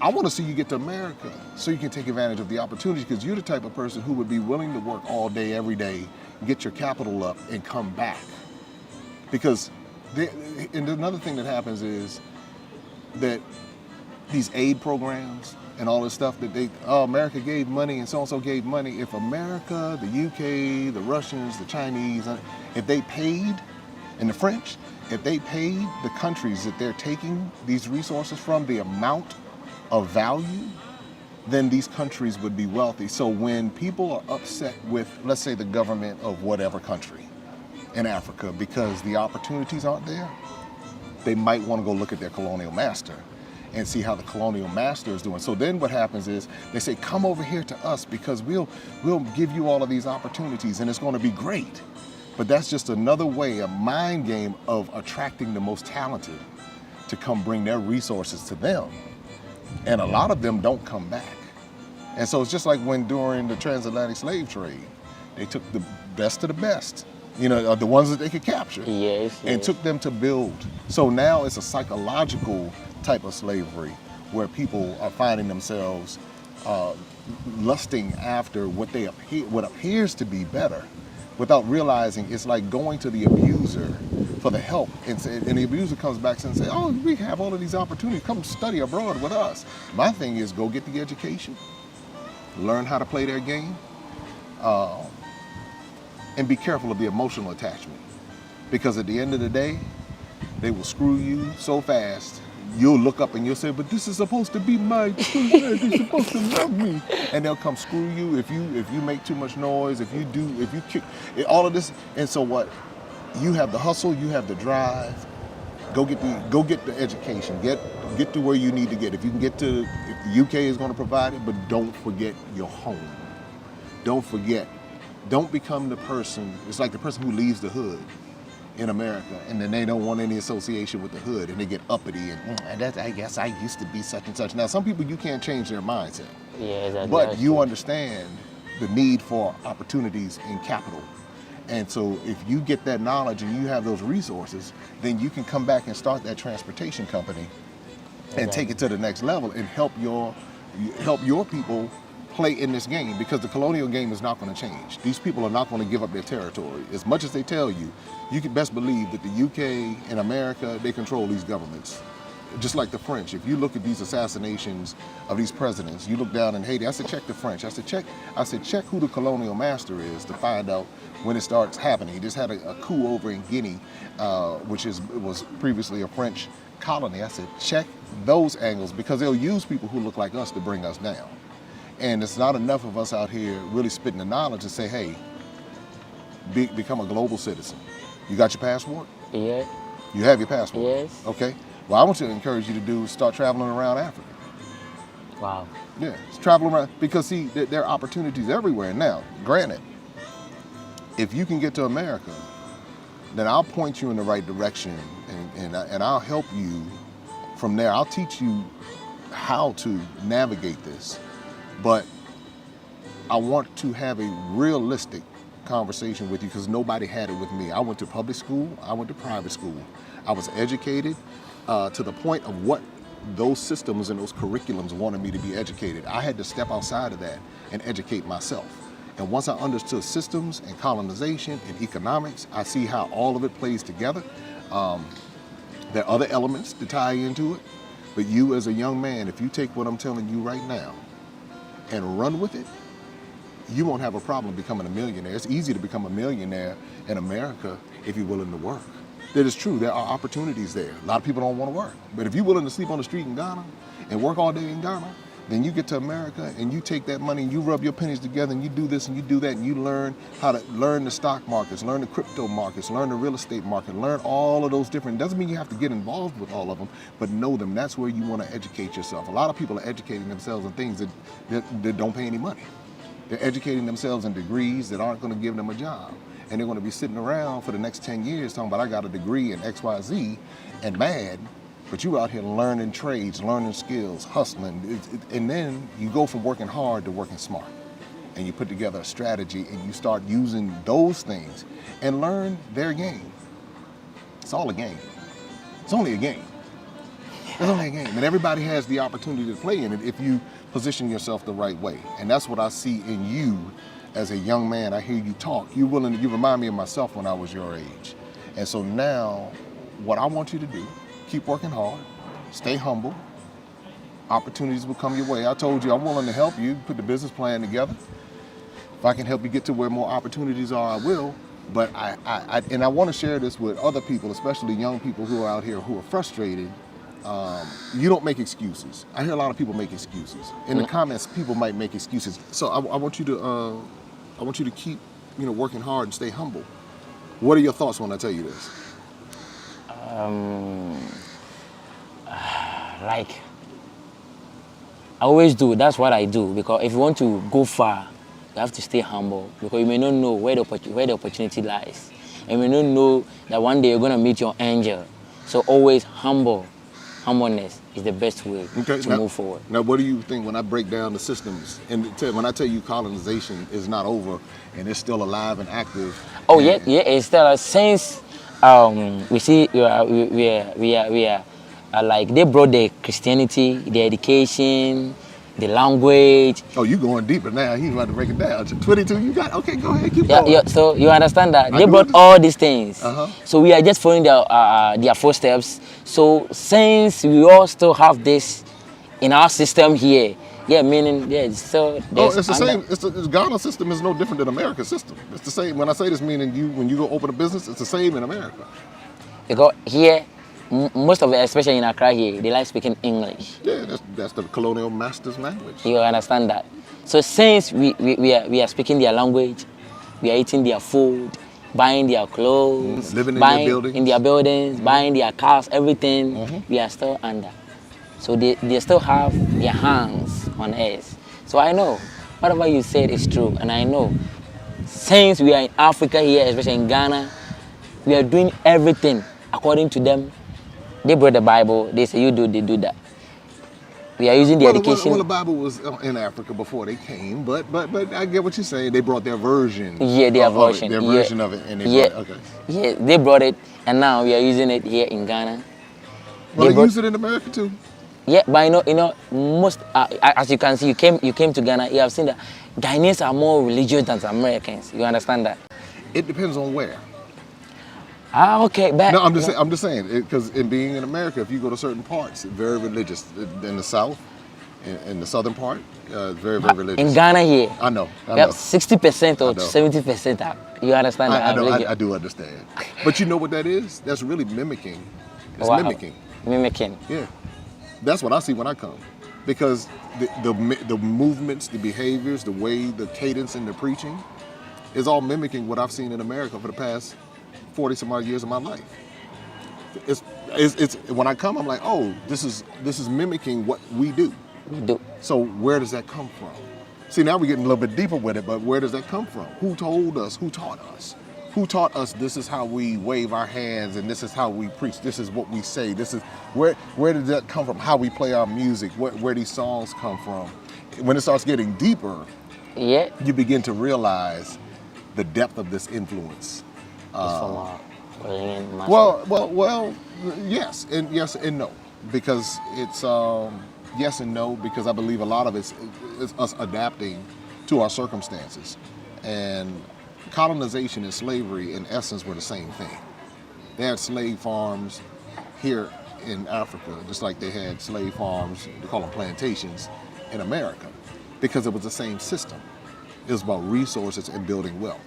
Speaker 1: I want to see you get to America so you can take advantage of the opportunities, because you're the type of person who would be willing to work all day, every day, get your capital up and come back. Because, and another thing that happens is that these aid programs and all this stuff that America gave money and so-and-so gave money. If America, the UK, the Russians, the Chinese, if they paid, and the French, if they paid the countries that they're taking these resources from the amount of value, then these countries would be wealthy. So when people are upset with, let's say, the government of whatever country in Africa because the opportunities aren't there, they might want to go look at their colonial master and see how the colonial master is doing. So then what happens is they say, come over here to us because we'll give you all of these opportunities and it's going to be great. But that's just another way, a mind game of attracting the most talented to come bring their resources to them. And a lot of them don't come back. And so it's just like when during the transatlantic slave trade, they took the best of the best, the ones that they could capture, and took them to build. So now it's a psychological type of slavery where people are finding themselves lusting after what appears to be better, without realizing it's like going to the abuser for for the help. And the abuser comes back and says, oh, we have all of these opportunities. Come study abroad with us. My thing is go get the education, learn how to play their game, and be careful of the emotional attachment. Because at the end of the day, they will screw you so fast, you'll look up and you'll say, but this is supposed to be my children, they're supposed to love me. And they'll come screw you if you make too much noise, if you kick, all of this. And so what? You have the hustle, you have the drive. Go get the education. Get to where you need to get. If you can get to, if the UK is going to provide it, but don't forget your home. Don't forget. Don't become the person, it's like the person who leaves the hood in America, and then they don't want any association with the hood, and they get uppity, and that's, I guess I used to be such and such. Now, some people, you can't change their mindset.
Speaker 2: Yeah, exactly.
Speaker 1: But you understand the need for opportunities in capital. And so if you get that knowledge and you have those resources, then you can come back and start that transportation company and take it to the next level and help your people play in this game, because the colonial game is not going to change. These people are not going to give up their territory. As much as they tell you, you can best believe that the UK and America, they control these governments. Just like the French. If you look at these assassinations of these presidents, you look down in Haiti, I said, check the French. I said, check who the colonial master is to find out when it starts happening. He just had a coup over in Guinea, which was previously a French colony. I said, check those angles, because they'll use people who look like us to bring us down. And it's not enough of us out here really spitting the knowledge and say, hey, become a global citizen. You got your passport?
Speaker 2: Yeah.
Speaker 1: You have your passport?
Speaker 2: Yes.
Speaker 1: Okay. Well, I want to encourage you to start traveling around Africa.
Speaker 2: Wow.
Speaker 1: Yeah, travel around, because see, there are opportunities everywhere. Now, granted, if you can get to America, then I'll point you in the right direction, and I'll help you from there. I'll teach you how to navigate this. But I want to have a realistic conversation with you, because nobody had it with me. I went to public school, I went to private school. I was educated to the point of what those systems and those curriculums wanted me to be educated. I had to step outside of that and educate myself. And once I understood systems and colonization and economics, I see how all of it plays together. There are other elements to tie into it, but you as a young man, if you take what I'm telling you right now and run with it, you won't have a problem becoming a millionaire. It's easy to become a millionaire in America if you're willing to work. That is true, there are opportunities there. A lot of people don't want to work. But if you're willing to sleep on the street in Ghana and work all day in Ghana, then you get to America and you take that money and you rub your pennies together and you do this and you do that, and you learn how to learn the stock markets, learn the crypto markets, learn the real estate market, learn all of those different, doesn't mean you have to get involved with all of them, but know them. That's where you want to educate yourself. A lot of people are educating themselves in things that don't pay any money. They're educating themselves in degrees that aren't going to give them a job. And they're going to be sitting around for the next 10 years talking about, I got a degree in XYZ, and mad, but you out here learning trades, learning skills, hustling. And then you go from working hard to working smart. And you put together a strategy and you start using those things and learn their game. It's all a game. It's only a game. It's only a game. And everybody has the opportunity to play in it if you position yourself the right way. And that's what I see in you as a young man. I hear you talk. You remind me of myself when I was your age. And so now, what I want you to do, keep working hard, stay humble. Opportunities will come your way. I told you I'm willing to help you put the business plan together. If I can help you get to where more opportunities are, I will. But I want to share this with other people, especially young people who are out here who are frustrated. You don't make excuses. I hear a lot of people make excuses. In the comments, people might make excuses. So I want you to keep, working hard and stay humble. What are your thoughts when I tell you this?
Speaker 2: Like, I always do. That's what I do, because if you want to go far, you have to stay humble, because you may not know where the opportunity lies. And you may not know that one day you're going to meet your angel. So always humble. Humbleness is the best way to move forward.
Speaker 1: Now, what do you think when I break down the systems and when I tell you colonization is not over and it's still alive and active?
Speaker 2: Oh, yeah, it's still since we see we are like, they brought the Christianity, the education, the language.
Speaker 1: Oh, you going deeper now. He's about to break it down. 22, you got, okay, go ahead, keep
Speaker 2: Yeah,
Speaker 1: going.
Speaker 2: yeah, so you understand that
Speaker 1: I
Speaker 2: they
Speaker 1: do
Speaker 2: brought
Speaker 1: understand.
Speaker 2: all these things.
Speaker 1: Uh-huh.
Speaker 2: So we are just following their footsteps. So since we all still have this in our system here, yeah, meaning yeah, so
Speaker 1: Oh,
Speaker 2: there's
Speaker 1: it's the
Speaker 2: under-
Speaker 1: same. It's Ghana system is no different than America's system. It's the same. When I say this, meaning when you go open a business, it's the same in America.
Speaker 2: because here most of it, especially in Accra here, they like speaking English.
Speaker 1: Yeah, that's the colonial master's language.
Speaker 2: You understand that? So since we are speaking their language, we are eating their food, buying their clothes,
Speaker 1: Living in
Speaker 2: buying
Speaker 1: their buildings.
Speaker 2: in their buildings, buying their cars, everything, we are still under. So they still have their hands on us. So I know whatever you said is true, and I know since we are in Africa here, especially in Ghana, we are doing everything according to them. They brought the Bible. They say you do, they do that. We are using the education.
Speaker 1: Well, the Bible was in Africa before they came, but I get what you're saying. They brought their version.
Speaker 2: Yeah, their
Speaker 1: of
Speaker 2: version.
Speaker 1: it, their
Speaker 2: Yeah.
Speaker 1: version of it, and they
Speaker 2: Yeah.
Speaker 1: brought it. Okay.
Speaker 2: Yeah, they brought it, and now we are using it here in Ghana.
Speaker 1: Well, they
Speaker 2: brought-
Speaker 1: use it in America too.
Speaker 2: Yeah, but most as you can see, you came to Ghana. You have seen that Ghanaians are more religious than Americans. You understand that?
Speaker 1: It depends on where.
Speaker 2: Ah, okay. But
Speaker 1: No, I'm just saying because in being in America, if you go to certain parts, it's very religious. In the South, in the southern part, very religious.
Speaker 2: in Ghana here,
Speaker 1: I know.
Speaker 2: we have 60%
Speaker 1: I
Speaker 2: or
Speaker 1: know.
Speaker 2: 70%. You understand that?
Speaker 1: I know.
Speaker 2: religious.
Speaker 1: I do understand. But you know what that is? That's really mimicking. It's
Speaker 2: Wow.
Speaker 1: mimicking.
Speaker 2: Mimicking.
Speaker 1: Yeah, that's what I see when I come, because the movements, the behaviors, the way, the cadence in the preaching, is all mimicking what I've seen in America for the past 40 some odd years of my life. It's when I come, I'm like, oh, this is mimicking what we do.
Speaker 2: We do.
Speaker 1: So where does that come from? See, now we're getting a little bit deeper with it, but where does that come from? Who told us? Who taught us? Who taught us this is how we wave our hands and this is how we preach? This is what we say. This is where did that come from? How we play our music? Where these songs come from? When it starts getting deeper,
Speaker 2: Yeah.
Speaker 1: you begin to realize the depth of this influence.
Speaker 2: It's from our Korean master.
Speaker 1: Well, yes and no, because it's yes and no, because I believe a lot of it's us adapting to our circumstances, and colonization and slavery in essence were the same thing. They had slave farms here in Africa, just like they had slave farms, they call them plantations, in America, because it was the same system. It was about resources and building wealth.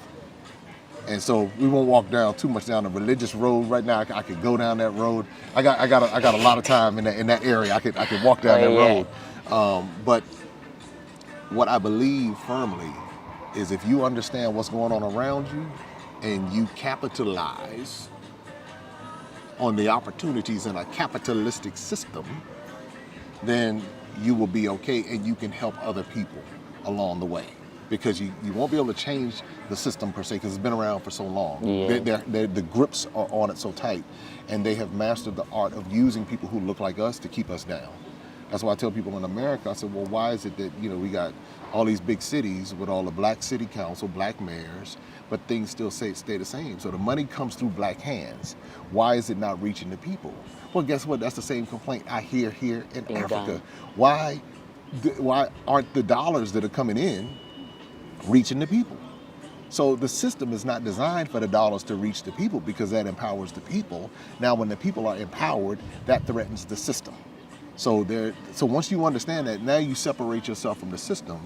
Speaker 1: And so we won't walk down too much down the religious road right now. I could go down that road. I got a lot of time in that area. I could walk down that road. But what I believe firmly is if you understand what's going on around you and you capitalize on the opportunities in a capitalistic system, then you will be okay and you can help other people along the way. Because you won't be able to change the system per se because it's been around for so long.
Speaker 2: Yeah.
Speaker 1: The grips are on it so tight, and they have mastered the art of using people who look like us to keep us down. That's why I tell people in America, I said, well, why is it that we got all these big cities with all the black city council, black mayors, but things still stay the same? So the money comes through black hands. Why is it not reaching the people? Well, guess what? That's the same complaint I hear here in Africa. Why aren't the dollars that are coming in reaching the people? So the system is not designed for the dollars to reach the people because that empowers the people. Now, when the people are empowered, that threatens the system. So once you understand that, now you separate yourself from the system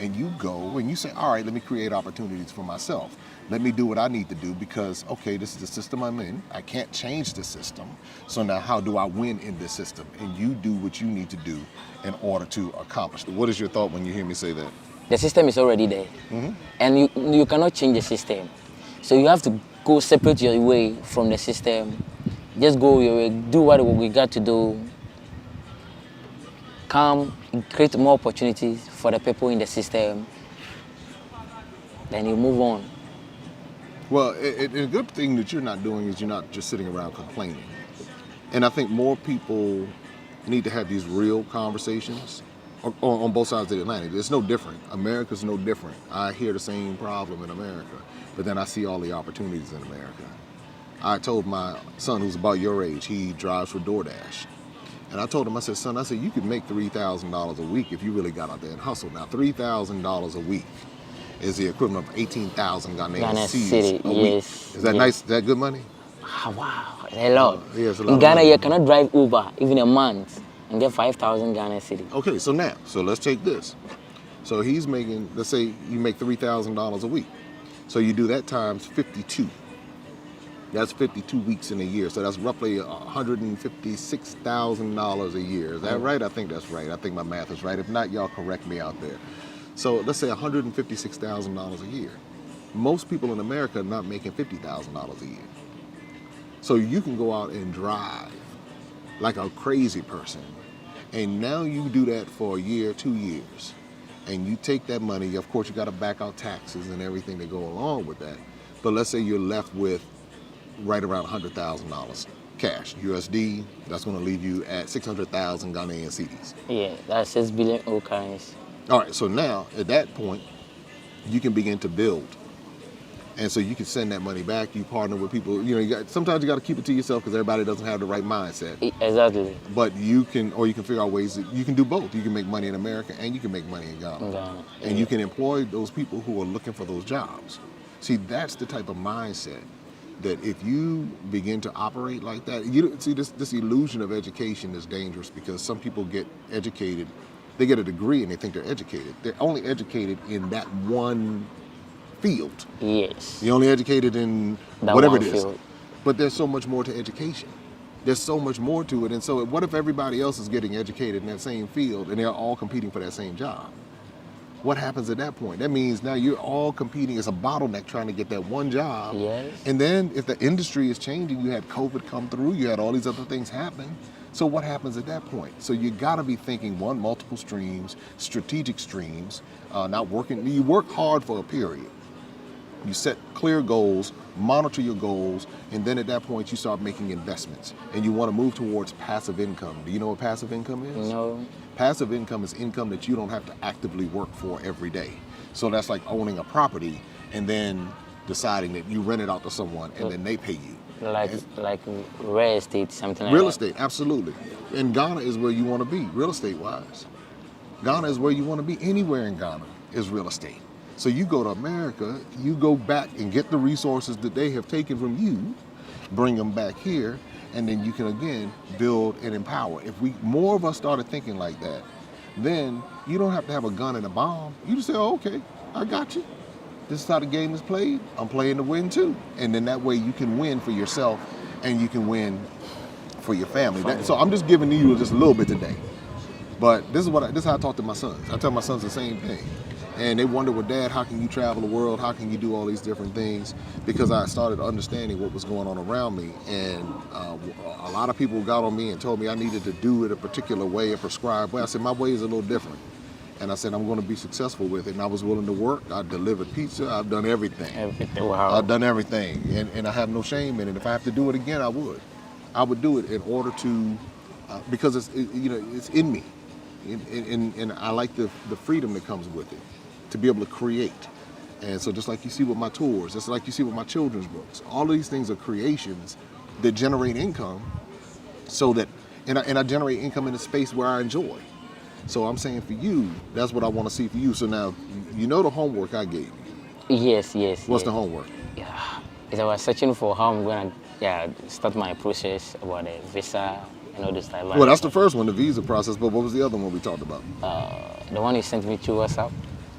Speaker 1: and you go and you say, all right, let me create opportunities for myself. Let me do what I need to do because, okay, this is the system I'm in. I can't change the system. So now how do I win in this system? And you do what you need to do in order to accomplish it. What is your thought when you hear me say that?
Speaker 2: The system is already there, and you cannot change the system. So you have to go separate your way from the system. Just go your way, do what we got to do. Come, create more opportunities for the people in the system. Then you move on.
Speaker 1: Well, a good thing that you're not doing is you're not just sitting around complaining. And I think more people need to have these real conversations on both sides of the Atlantic. It's no different. America's no different. I hear the same problem in America, but then I see all the opportunities in America. I told my son, who's about your age, he drives for DoorDash. And I told him, I said, son, I said, you could make $3,000 a week if you really got out there and hustled. Now, $3,000 a week is the equivalent of 18,000 Ghanaian
Speaker 2: Ghana
Speaker 1: cedis
Speaker 2: City,
Speaker 1: a week.
Speaker 2: yes.
Speaker 1: Is that nice? Is that good money?
Speaker 2: Ah, wow, it's a lot.
Speaker 1: Yeah, it's a lot
Speaker 2: In
Speaker 1: of
Speaker 2: Ghana,
Speaker 1: money.
Speaker 2: you cannot drive Uber even a month and get 5,000 Ghana City.
Speaker 1: Okay, so let's take this. So he's making, let's say you make $3,000 a week. So you do that times 52. That's 52 weeks in a year. So that's roughly $156,000 a year. Is that right? I think that's right. I think my math is right. If not, y'all correct me out there. So let's say $156,000 a year. Most people in America are not making $50,000 a year. So you can go out and drive like a crazy person. And now you do that for a year, 2 years. And you take that money, of course you gotta back out taxes and everything that go along with that. But let's say you're left with right around $100,000 cash, USD, that's gonna leave you at 600,000 Ghanaian cedis.
Speaker 2: Yeah, that's 6 billion old currency.
Speaker 1: All right, so now at that point, you can begin to build. And so you can send that money back, you partner with people, sometimes you gotta keep it to yourself because everybody doesn't have the right mindset.
Speaker 2: Exactly.
Speaker 1: But you can figure out ways that you can do both. You can make money in America and you can make money in Ghana. And you can employ those people who are looking for those jobs. See, that's the type of mindset that if you begin to operate like that, this illusion of education is dangerous because some people get educated, they get a degree and they think they're educated. They're only educated in that one field.
Speaker 2: Yes.
Speaker 1: You're only educated in
Speaker 2: that
Speaker 1: whatever
Speaker 2: one
Speaker 1: it is.
Speaker 2: field.
Speaker 1: But there's so much more to education. There's so much more to it. And so what if everybody else is getting educated in that same field and they're all competing for that same job? What happens at that point? That means now you're all competing. It's a bottleneck trying to get that one job.
Speaker 2: Yes.
Speaker 1: And then if the industry is changing, you had COVID come through, you had all these other things happen. So what happens at that point? So you gotta be thinking multiple streams, strategic streams, you work hard for a period. You set clear goals, monitor your goals, and then at that point you start making investments. And you want to move towards passive income. Do you know what passive income is?
Speaker 2: No.
Speaker 1: Passive income is income that you don't have to actively work for every day. So that's like owning a property and then deciding that you rent it out to someone and then they pay you.
Speaker 2: Like real estate, something like
Speaker 1: Real
Speaker 2: that.
Speaker 1: estate, absolutely. And Ghana is where you want to be, real estate wise. Ghana is where you want to be. Anywhere in Ghana is real estate. So you go to America, you go back and get the resources that they have taken from you, bring them back here, and then you can again build and empower. If more of us started thinking like that, then you don't have to have a gun and a bomb. You just say, oh, okay, I got you. This is how the game is played. I'm playing to win too. And then that way you can win for yourself and you can win for your family. So I'm just giving you just a little bit today. But this is how I talk to my sons. I tell my sons the same thing. And they wonder, well, Dad, how can you travel the world? How can you do all these different things? Because I started understanding what was going on around me. And a lot of people got on me and told me I needed to do it a particular way, a prescribed way. I said, my way is a little different. And I said, I'm going to be successful with it. And I was willing to work. I delivered pizza. I've done everything.
Speaker 2: Wow.
Speaker 1: I've done everything. And I have no shame in it. If I have to do it again, I would. I would do it in order to, because it's in me. And I like the freedom that comes with it, to be able to create. And so just like you see with my tours, just like you see with my children's books, all of these things are creations that generate income so that, and I generate income in a space where I enjoy. So I'm saying for you, that's what I want to see for you. So now, you know the homework I gave you.
Speaker 2: Yes.
Speaker 1: What's the homework?
Speaker 2: Yeah. I was searching for how I'm going to start my process about the visa and all this type of.
Speaker 1: Well, that's the first one, the visa process, but what was the other one we talked about?
Speaker 2: The one you sent me through WhatsApp.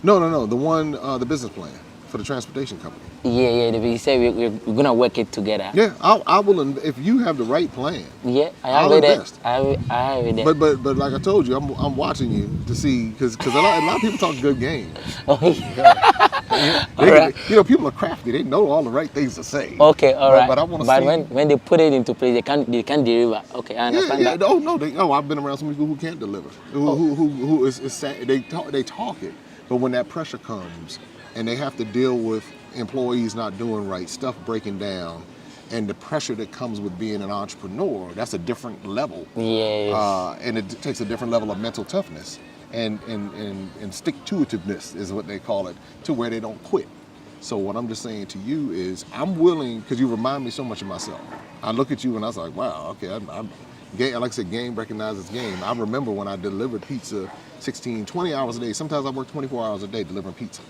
Speaker 1: No, the one, the business plan for the transportation company.
Speaker 2: Yeah, he said we're going to work it together.
Speaker 1: Yeah, I will, if you have the right plan.
Speaker 2: Yeah,
Speaker 1: I'll invest.
Speaker 2: I have it there.
Speaker 1: But like I told you, I'm watching you to see, because a lot of people talk good game.
Speaker 2: Oh, yeah.
Speaker 1: People are crafty. They know all the right things to say.
Speaker 2: Okay, all right.
Speaker 1: But I want to see.
Speaker 2: But when they put it into place, they can't deliver. Okay, I understand that.
Speaker 1: I've been around some people who can't deliver. Who is sad. They talk it. But when that pressure comes and they have to deal with employees not doing right, stuff breaking down, and the pressure that comes with being an entrepreneur, that's a different level.
Speaker 2: Yes.
Speaker 1: And it takes a different level of mental toughness and stick-to-itiveness is what they call it, to where they don't quit. So what I'm just saying to you is I'm willing, because you remind me so much of myself. I look at you and I was like, wow, okay, Game, like I said, game recognizes game. I remember when I delivered pizza 16, 20 hours a day. Sometimes I worked 24 hours a day delivering pizza.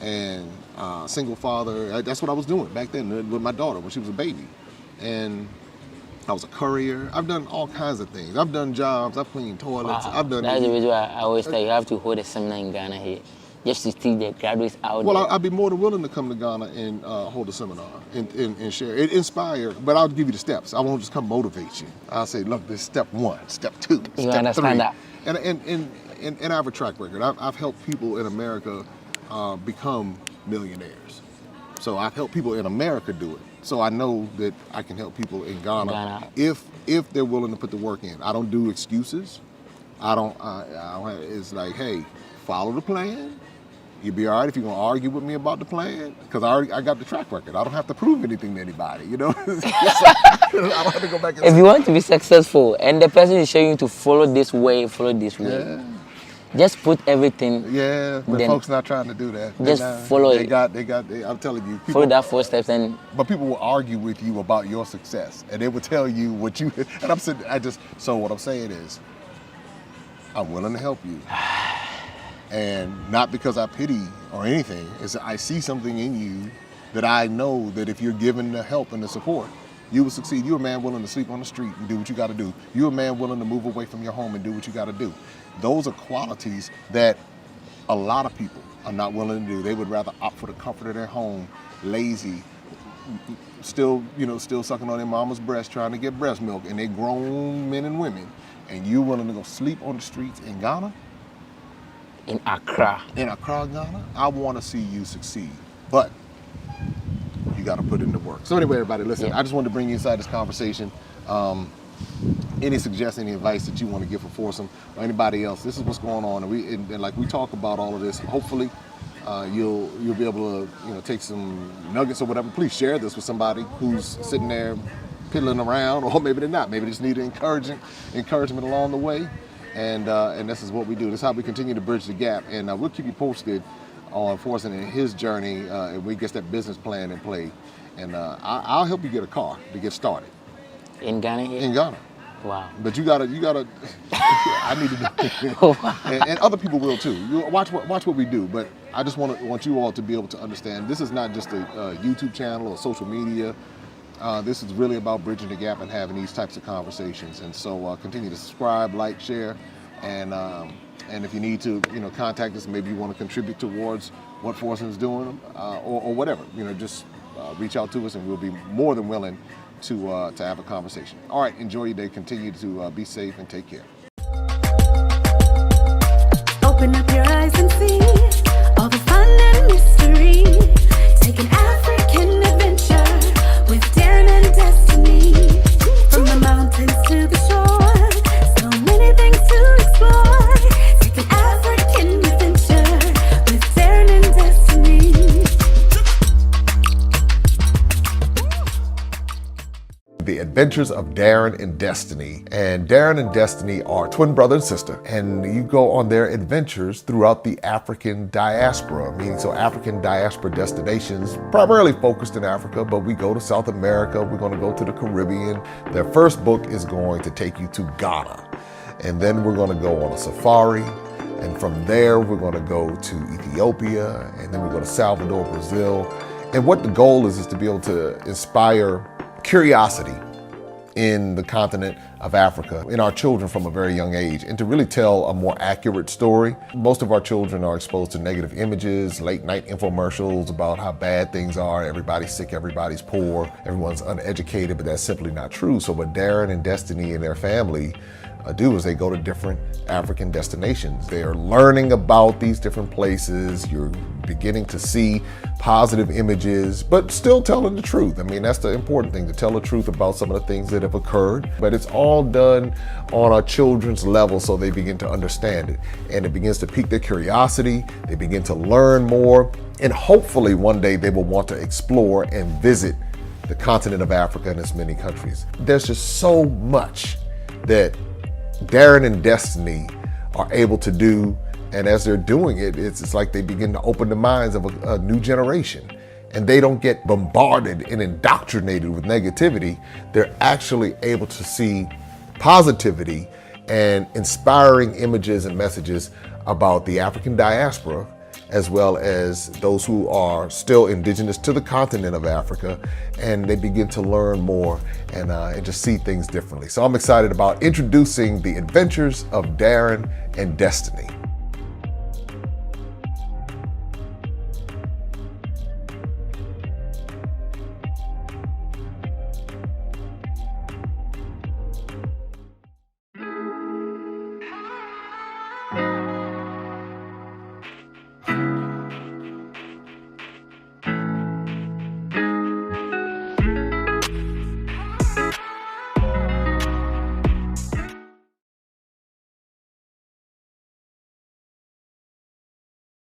Speaker 1: And single father, that's what I was doing back then with my daughter when she was a baby. And I was a courier. I've done all kinds of things. I've done jobs. I've cleaned toilets.
Speaker 2: Wow.
Speaker 1: I've done.
Speaker 2: That's the reason why I always tell you have to hold a seminar in Ghana here, just to teach the graduates out
Speaker 1: Well,
Speaker 2: there.
Speaker 1: I'd be more than willing to come to Ghana and hold a seminar and share. It inspire, but I'll give you the steps. I won't just come motivate you. I'll say, look, this is step 1, step 2,
Speaker 2: You
Speaker 1: step
Speaker 2: understand
Speaker 1: 3.
Speaker 2: that?
Speaker 1: And I have a track record. I've helped people in America become millionaires. So I've helped people in America do it. So I know that I can help people in Ghana, if they're willing to put the work in. I don't do excuses. It's like, hey, follow the plan. You'll be all right if you're gonna argue with me about the plan, because I got the track record. I don't have to prove anything to anybody, you know. I don't have to go back and
Speaker 2: If you want to be successful and the person is showing you to follow this way,
Speaker 1: yeah.
Speaker 2: just put everything.
Speaker 1: Yeah, but
Speaker 2: Then
Speaker 1: folks not trying to do that.
Speaker 2: just follow it.
Speaker 1: I'm telling you,
Speaker 2: Follow
Speaker 1: people,
Speaker 2: that 4 steps and
Speaker 1: but people will argue with you about your success, and they will tell you what you. And I'm sitting, so what I'm saying is, I'm willing to help you, and not because I pity or anything. It's that I see something in you that I know that if you're given the help and the support, you will succeed. You're a man willing to sleep on the street and do what you got to do. You're a man willing to move away from your home and do what you got to do. Those are qualities that a lot of people are not willing to do. They would rather opt for the comfort of their home, lazy, still sucking on their mama's breast, trying to get breast milk, and they're grown men and women, and you're willing to go sleep on the streets in Ghana?
Speaker 2: in Accra.
Speaker 1: In Accra, Ghana? I want to see you succeed, but you got to put in the work. So anyway, everybody, listen, I just wanted to bring you inside this conversation. Any suggestion, any advice that you want to give for Forson or anybody else, this is what's going on, and like we talk about all of this. Hopefully, you'll be able to take some nuggets or whatever. Please share this with somebody who's sitting there piddling around, or maybe they're not. Maybe they just need encouragement along the way. And this is what we do. This is how we continue to bridge the gap. And we'll keep you posted on Forson and his journey, and we get that business plan in play. And I'll help you get a car to get started.
Speaker 2: In Ghana here?
Speaker 1: In Ghana.
Speaker 2: Wow.
Speaker 1: But you gotta, I need to do and other people will too. You watch what we do, but I just want you all to be able to understand this is not just a YouTube channel or social media. This is really about bridging the gap and having these types of conversations. And so continue to subscribe, like, share, and if you need to, contact us. Maybe you want to contribute towards what Forson's doing, or whatever. Just reach out to us, and we'll be more than willing to have a conversation. All right, enjoy your day. Continue to be safe and take care.
Speaker 3: Open up your eyes and see all the fun and mystery. Take an African adventure with daring and destiny. From the mountains to the shore, so many things to explore. Take an African adventure with daring and destiny.
Speaker 1: The Adventures of Darren and Destiny. And Darren and Destiny are twin brother and sister, and you go on their adventures throughout the African diaspora, meaning so African diaspora destinations, primarily focused in Africa, but we go to South America, we're going to go to the Caribbean. Their first book is going to take you to Ghana, and then we're going to go on a safari, and from there we're going to go to Ethiopia, and then we go to Salvador, Brazil. And what the goal is to be able to inspire curiosity in the continent of Africa in our children from a very young age, and to really tell a more accurate story. Most of our children are exposed to negative images, late night infomercials about how bad things are, everybody's sick, everybody's poor, everyone's uneducated, but that's simply not true. So what Darren and Destiny and their family do is they go to different African destinations. They are learning about these different places. You're beginning to see positive images, but still telling the truth. I mean, that's the important thing, to tell the truth about some of the things that have occurred. But it's all done on a children's level, so they begin to understand it. And it begins to pique their curiosity. They begin to learn more. And hopefully one day they will want to explore and visit the continent of Africa and its many countries. There's just so much that Darren and Destiny are able to do, and as they're doing it, it's like they begin to open the minds of a new generation, and they don't get bombarded and indoctrinated with negativity. They're actually able to see
Speaker 4: positivity and inspiring images and messages about the African diaspora, as well as those who are still indigenous to the continent of Africa, and they begin to learn more and just see things differently. So I'm excited about introducing the adventures of Darren and Destiny.